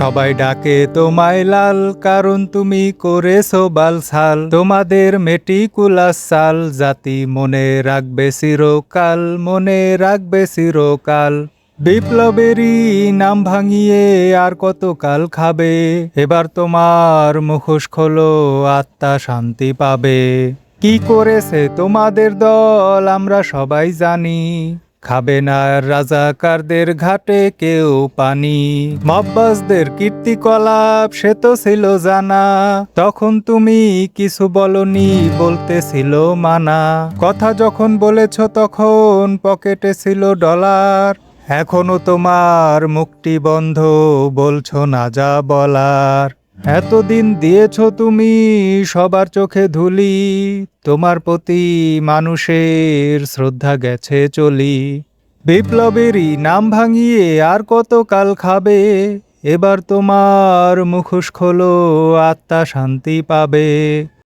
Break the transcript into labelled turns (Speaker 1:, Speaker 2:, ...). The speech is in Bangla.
Speaker 1: সবাই ডাকে তোমায় লাল, কারণ তুমি করেছো বালছাল। তোমাদের মেটিকুলাস চাল, জাতি মনে রাখবে চিরকাল, মনে রাখবে চিরকাল। বিপ্লবেরই নাম ভাঙিয়ে আর কতকাল খাবে? এবার তোমার মুখোশ খোলো, আত্মা শান্তি পাবে। কি করেছে তোমাদের দল আমরা সবাই জানি, খাবে না রাজাকারদের ঘাটে কেউ পানি। মব্বাজদের কীর্তিকলাপ সে তো ছিল জানা, তখন তুমি কিছু বলনি, বলতেছিল মানা। কথা যখন বলেছ তখন পকেটে ছিল ডলার, এখনো তোমার মুখটি বন্ধ, বলছো না যা বলার। এতদিন দিয়েছ তুমি সবার চোখে ধুলি, তোমার প্রতি মানুষের শ্রদ্ধা গেছে চলি। বিপ্লবেরই নাম ভাঙিয়ে আর কতকাল খাবে? এবার তোমার মুখোশ খোলো, আত্মা শান্তি পাবে।